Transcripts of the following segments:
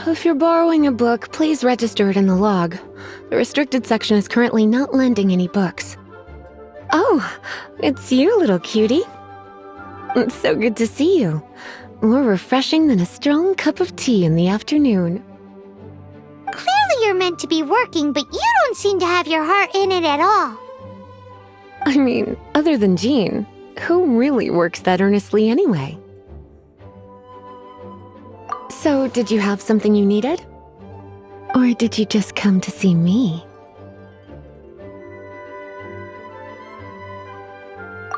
if you're borrowing a book, please register it in the log. The restricted section is currently not lending any books. Oh, it's you, little cutie. It's so good to see you. More refreshing than a strong cup of tea in the afternoon. Clearly you're meant to be working, but you don't seem to have your heart in it at all. I mean, other than Jean, who really works that earnestly anyway? So, did you have something you needed? Or did you just come to see me?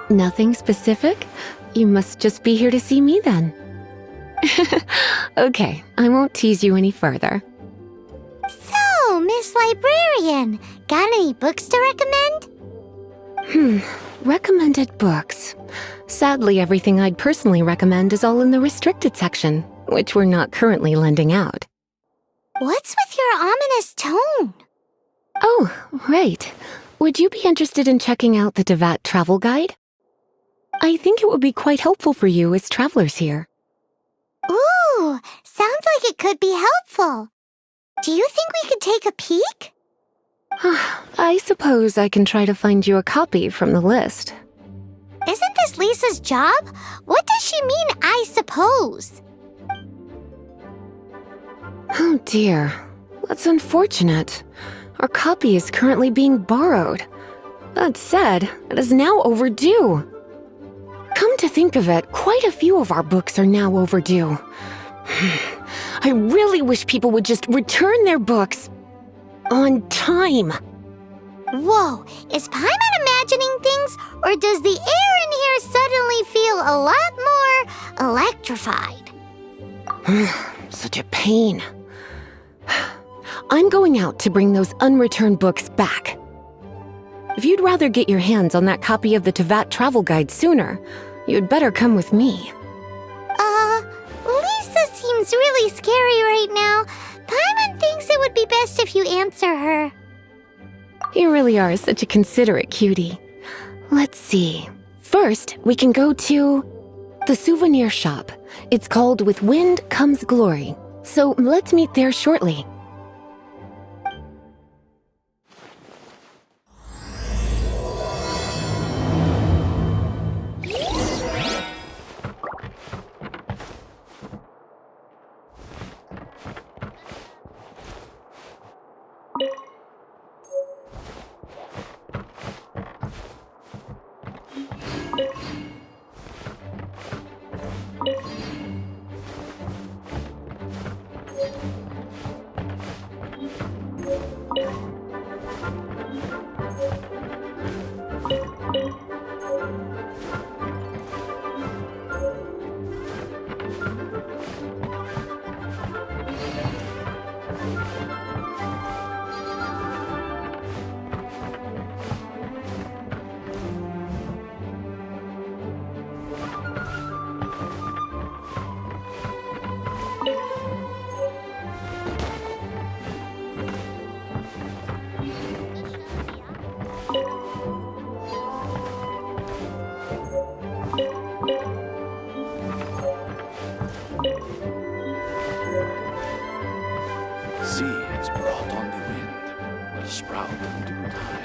Nothing specific? You must just be here to see me then. Okay, I won't tease you any further. So, Miss Librarian, got any books to recommend? Recommended books. Sadly, everything I'd personally recommend is all in the restricted section, which we're not currently lending out. What's with your ominous tone? Oh, right. Would you be interested in checking out the Devat travel guide? I think it would be quite helpful for you as travelers here. Ooh, sounds like it could be helpful. Do you think we could take a peek? I suppose I can try to find you a copy from the list. Isn't this Lisa's job? What does she mean, I suppose? Oh dear, that's unfortunate. Our copy is currently being borrowed. That said, it is now overdue. Come to think of it, quite a few of our books are now overdue. I really wish people would just return their books on time. Whoa, is Paimon imagining things, or does the air in here suddenly feel a lot more electrified? Such a pain. I'm going out to bring those unreturned books back. If you'd rather get your hands on that copy of the Tevat travel guide sooner, you'd better come with me. Lisa seems really scary right now. Paimon thinks it would be best if you answer her. You really are such a considerate cutie. Let's see. First, we can go to the souvenir shop. It's called With Wind Comes Glory. So let's meet there shortly. Seeds brought on the wind will sprout in due time.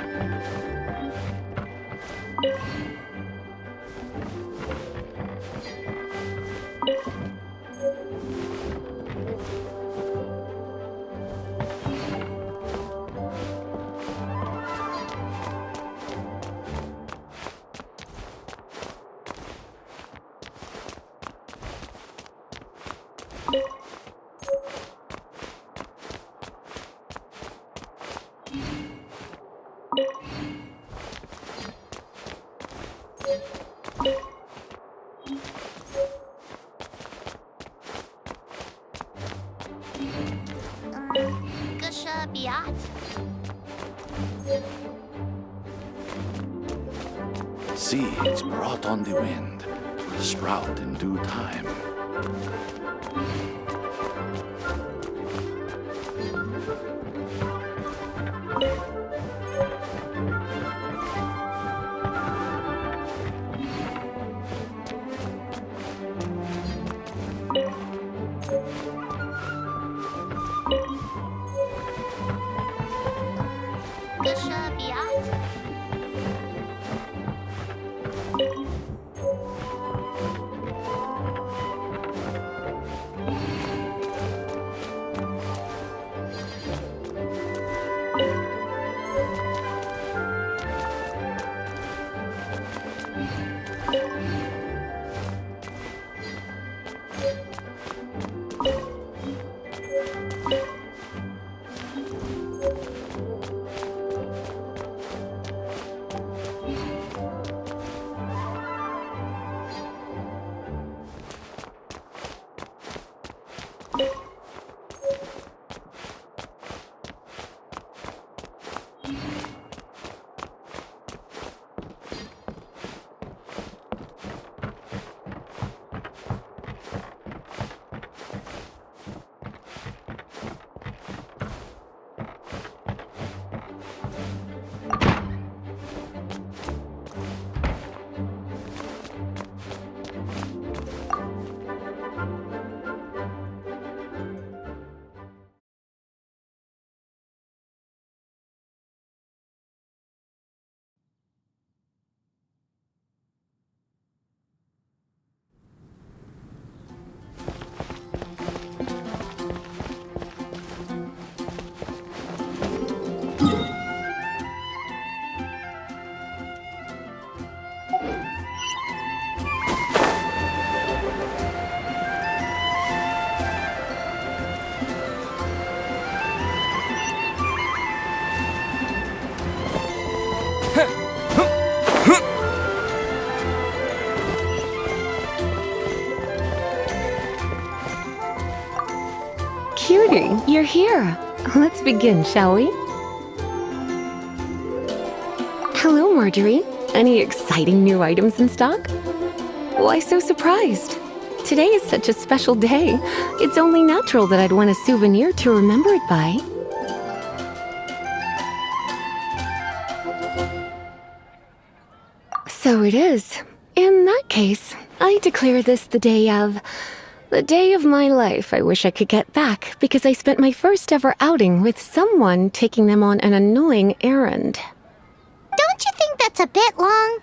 Gusha Biat? Seeds brought on the wind will sprout in due time. Cutie, you're here. Let's begin, shall we? Hello, Marjorie. Any exciting new items in stock? Why so surprised? Today is such a special day. It's only natural that I'd want a souvenir to remember it by. So it is. In that case, I declare this the day of my life I wish I could get back because I spent my first ever outing with someone taking them on an annoying errand. Don't you think that's a bit long?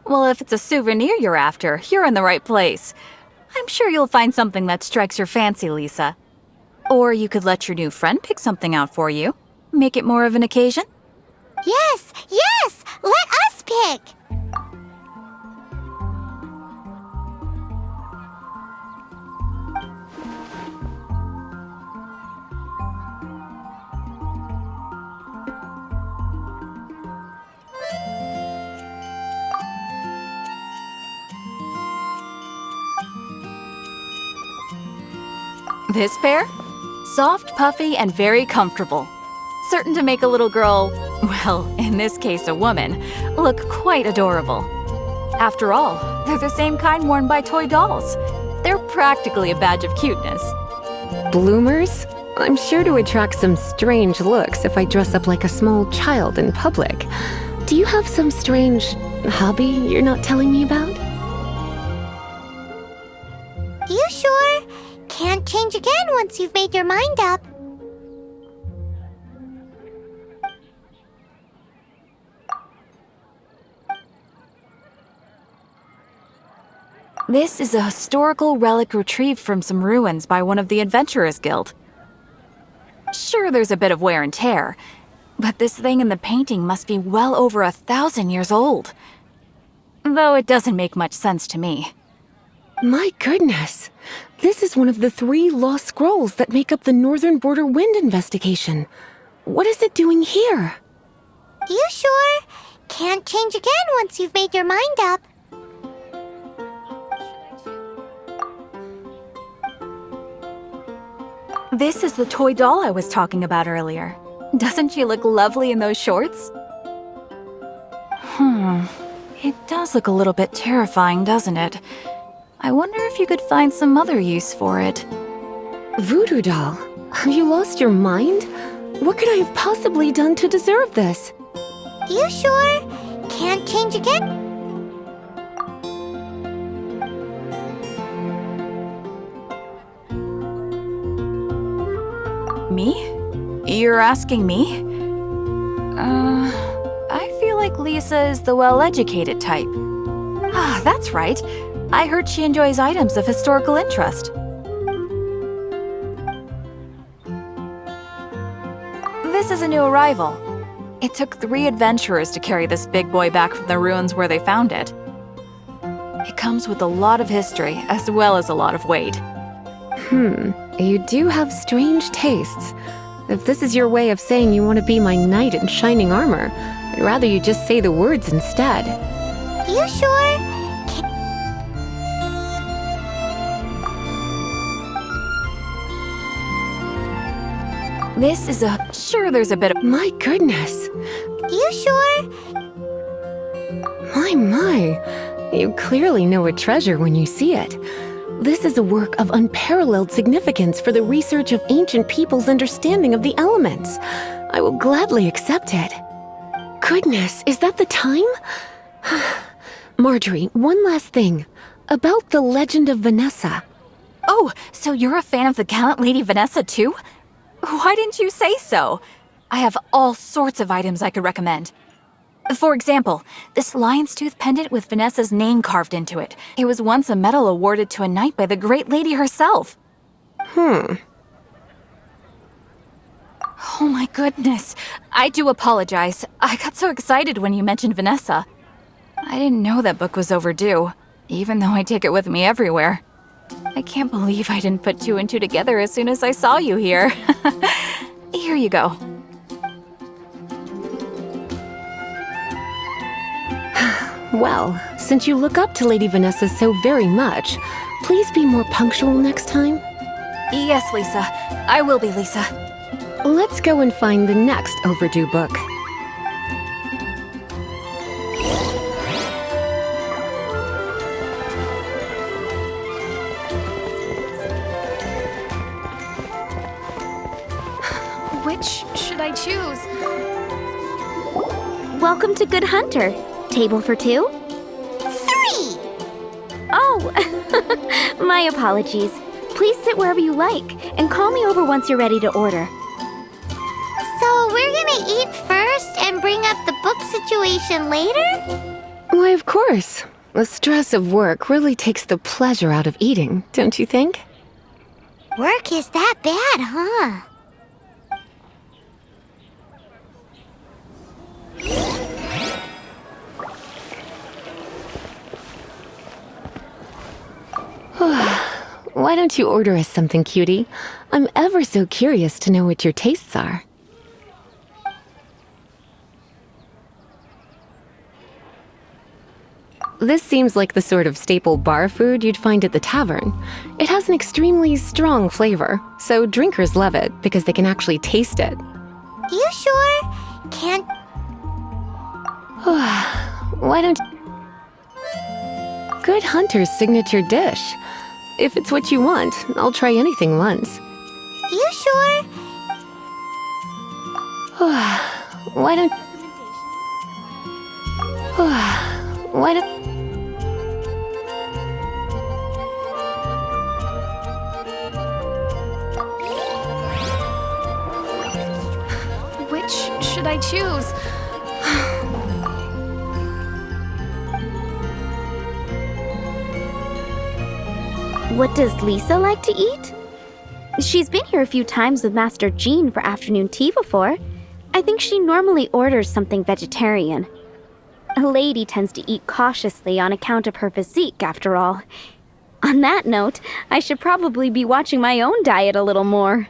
Well, if it's a souvenir you're after, you're in the right place. I'm sure you'll find something that strikes your fancy, Lisa. Or you could let your new friend pick something out for you. Make it more of an occasion. Yes, yes! Let us pick! This pair? Soft, puffy, and very comfortable. Certain to make a little girl, well, in this case a woman, look quite adorable. After all, they're the same kind worn by toy dolls. They're practically a badge of cuteness. Bloomers? I'm sure to attract some strange looks if I dress up like a small child in public. Do you have some strange hobby you're not telling me about? You sure? Can't change again once you've made your mind up. This is a historical relic retrieved from some ruins by one of the Adventurers Guild. Sure, there's a bit of wear and tear, but this thing in the painting must be well over 1,000 years old. Though it doesn't make much sense to me. My goodness! This is one of the 3 lost scrolls that make up the Northern Border Wind investigation. What is it doing here? You sure? Can't change again once you've made your mind up. This is the toy doll I was talking about earlier. Doesn't she look lovely in those shorts? It does look a little bit terrifying, doesn't it? I wonder if you could find some other use for it. Voodoo doll? Have you lost your mind? What could I have possibly done to deserve this? You sure? Can't change again? Me? You're asking me? I feel like Lisa is the well-educated type. Ah, that's right. I heard she enjoys items of historical interest. This is a new arrival. It took 3 adventurers to carry this big boy back from the ruins where they found it. It comes with a lot of history, as well as a lot of weight. You do have strange tastes. If this is your way of saying you want to be my knight in shining armor, I'd rather you just say the words instead. You sure? This is a... Sure, there's a bit of... My goodness! You sure? My! You clearly know a treasure when you see it. This is a work of unparalleled significance for the research of ancient people's understanding of the elements. I will gladly accept it. Goodness, is that the time? Marjorie, one last thing. About the legend of Vanessa. Oh, so you're a fan of the gallant Lady Vanessa too? Why didn't you say so? I have all sorts of items I could recommend. For example, this lion's tooth pendant with Vanessa's name carved into it. It was once a medal awarded to a knight by the great lady herself. Oh my goodness. I do apologize. I got so excited when you mentioned Vanessa. I didn't know that book was overdue, even though I take it with me everywhere. I can't believe I didn't put 2 and 2 together as soon as I saw you here. Here you go. Well, since you look up to Lady Vanessa so very much, please be more punctual next time. Yes, Lisa. I will be, Lisa. Let's go and find the next overdue book. Which should I choose? Welcome to Good Hunter. Table for two? 3! Oh, my apologies. Please sit wherever you like and call me over once you're ready to order. So we're gonna eat first and bring up the book situation later? Why, of course. The stress of work really takes the pleasure out of eating, don't you think? Work is that bad, huh? Why don't you order us something, cutie? I'm ever so curious to know what your tastes are. This seems like the sort of staple bar food you'd find at the tavern. It has an extremely strong flavor, so drinkers love it because they can actually taste it. You sure? Can't... Why don't... Good Hunter's signature dish. If it's what you want, I'll try anything once. You sure? Why don't... Why don't... Which should I choose? What does Lisa like to eat? She's been here a few times with Master Jean for afternoon tea before. I think she normally orders something vegetarian. A lady tends to eat cautiously on account of her physique, after all. On that note, I should probably be watching my own diet a little more.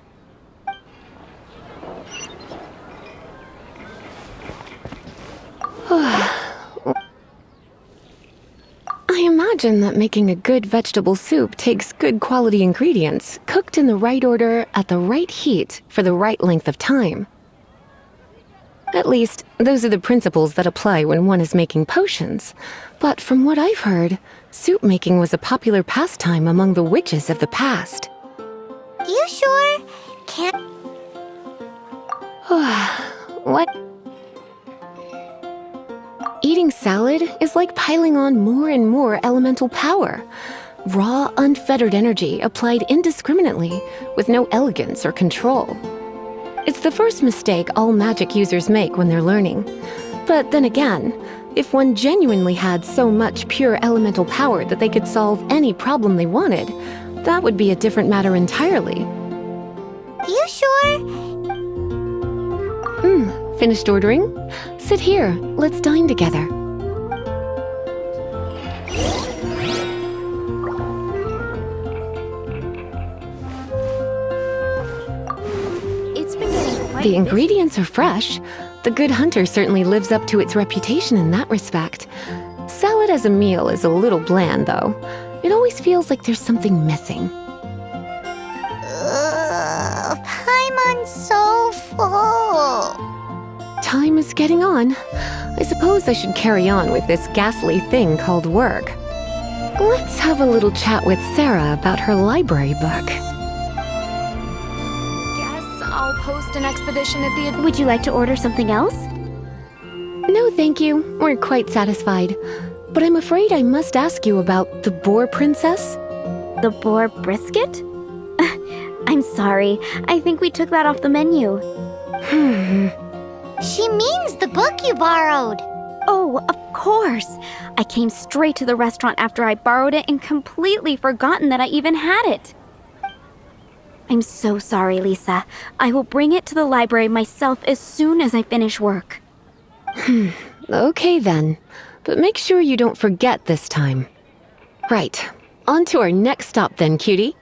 I imagine that making a good vegetable soup takes good quality ingredients, cooked in the right order, at the right heat, for the right length of time. At least, those are the principles that apply when one is making potions. But from what I've heard, soup making was a popular pastime among the witches of the past. You sure? Can't... What? Eating salad is like piling on more and more elemental power. Raw, unfettered energy applied indiscriminately, with no elegance or control. It's the first mistake all magic users make when they're learning. But then again, if one genuinely had so much pure elemental power that they could solve any problem they wanted, that would be a different matter entirely. You sure? Finished ordering? Sit here, let's dine together. It's been getting quite The ingredients are fresh. The Good Hunter certainly lives up to its reputation in that respect. Salad as a meal is a little bland, though. It always feels like there's something missing. Paimon's so full. Time is getting on. I suppose I should carry on with this ghastly thing called work. Let's have a little chat with Sarah about her library book. Guess I'll post an expedition at the... Would you like to order something else? No, thank you. We're quite satisfied. But I'm afraid I must ask you about the Boar Princess. The boar brisket? I'm sorry. I think we took that off the menu. She means the book you borrowed. Oh, of course. I came straight to the restaurant after I borrowed it and completely forgotten that I even had it. I'm so sorry, Lisa. I will bring it to the library myself as soon as I finish work. Okay then. But make sure you don't forget this time. Right. On to our next stop then, cutie.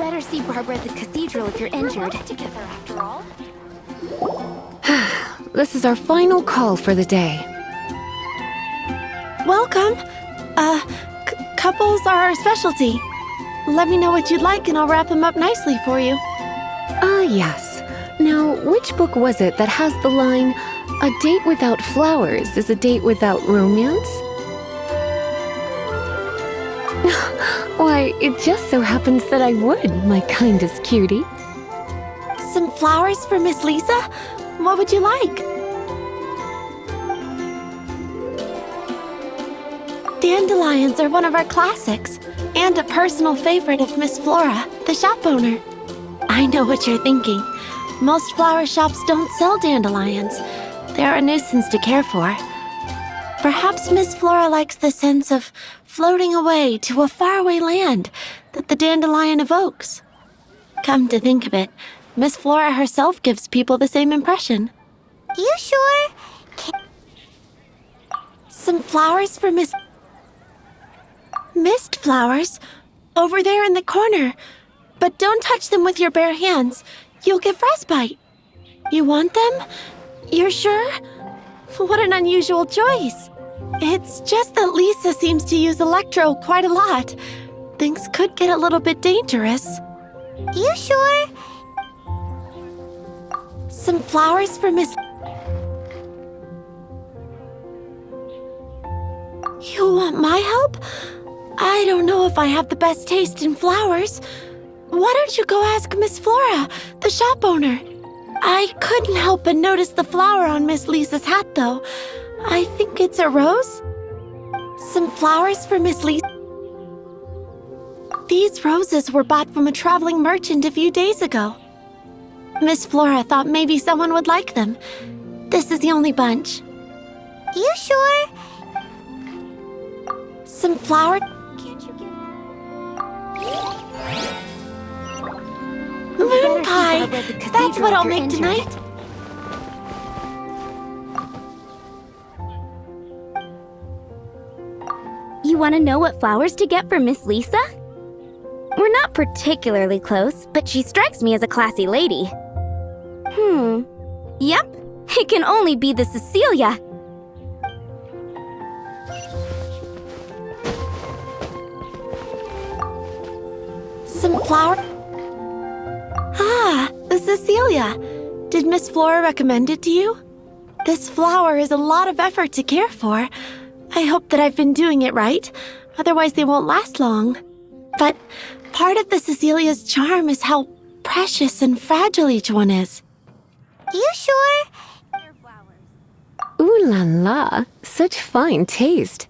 better see Barbara at the cathedral if you're injured. Together after all. This is our final call for the day. Welcome. Couples are our specialty. Let me know what you'd like and I'll wrap them up nicely for you. Ah, yes. Now, which book was it that has the line, "A date without flowers is a date without romance"? Why, it just so happens that I would, my kindest cutie. Some flowers for Miss Lisa? What would you like? Dandelions are one of our classics, and a personal favorite of Miss Flora, the shop owner. I know what you're thinking. Most flower shops don't sell dandelions. They're a nuisance to care for. Perhaps Miss Flora likes the sense of floating away to a faraway land that the dandelion evokes. Come to think of it, Miss Flora herself gives people the same impression. You sure? Some flowers for Mist flowers? Over there in the corner. But don't touch them with your bare hands. You'll get frostbite. You want them? You're sure? What an unusual choice. It's just that Lisa seems to use Electro quite a lot. Things could get a little bit dangerous. You sure? Some flowers for Miss... You want my help? I don't know if I have the best taste in flowers. Why don't you go ask Miss Flora, the shop owner? I couldn't help but notice the flower on Miss Lisa's hat, though. I think it's a rose? Some flowers for Miss Lisa. These roses were bought from a traveling merchant a few days ago. Miss Flora thought maybe someone would like them. This is the only bunch. You sure? Some flower... Moon pie! That's what I'll make tonight. You want to know what flowers to get for Miss Lisa? We're not particularly close, but she strikes me as a classy lady. Yep, it can only be the Cecilia. Some flower... Ah, the Cecilia. Did Miss Flora recommend it to you? This flower is a lot of effort to care for. I hope that I've been doing it right, otherwise they won't last long. But part of the Cecilia's charm is how precious and fragile each one is. You sure? Ooh la la, such fine taste.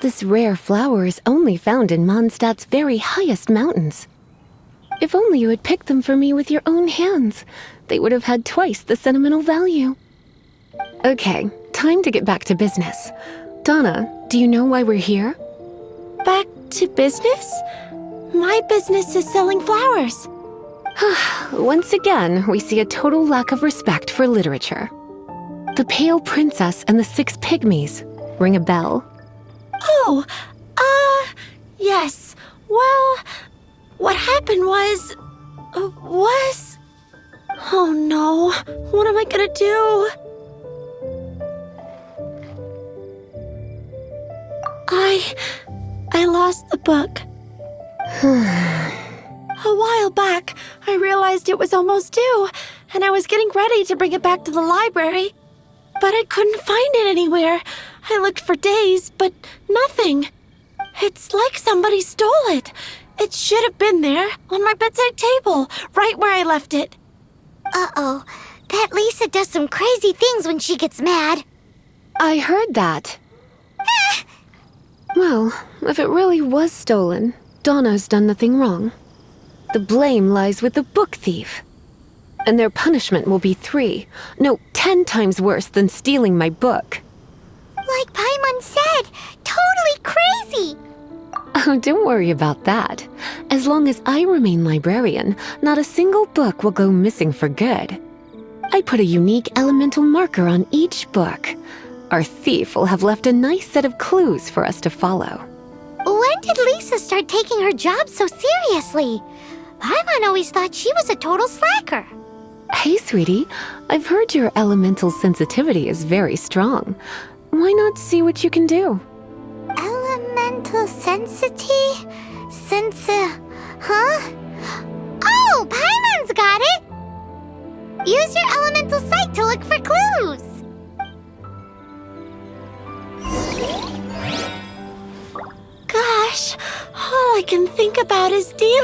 This rare flower is only found in Mondstadt's very highest mountains. If only you had picked them for me with your own hands, they would have had twice the sentimental value. Okay, time to get back to business. Donna, do you know why we're here? Back to business? My business is selling flowers. Once again, we see a total lack of respect for literature. The Pale Princess and the Six Pygmies. Ring a bell? Oh, yes. Well, what happened was... Oh no, what am I gonna do? I lost the book. A while back, I realized it was almost due, and I was getting ready to bring it back to the library. But I couldn't find it anywhere. I looked for days, but nothing. It's like somebody stole it. It should have been there, on my bedside table, right where I left it. Uh-oh. That Lisa does some crazy things when she gets mad. I heard that. Well, if it really was stolen, Donna's done nothing wrong. The blame lies with the book thief. And their punishment will be 10 times worse than stealing my book. Like Paimon said, totally crazy. Oh, don't worry about that. As long as I remain librarian, not a single book will go missing for good. I put a unique elemental marker on each book. Our thief will have left a nice set of clues for us to follow. When did Lisa start taking her job so seriously? Paimon always thought she was a total slacker. Hey, sweetie, I've heard your elemental sensitivity is very strong. Why not see what you can do? Elemental sensity? Huh? Oh, Paimon's got it! Use your elemental sight to look for clues. Gosh, all I can think about is Dilu.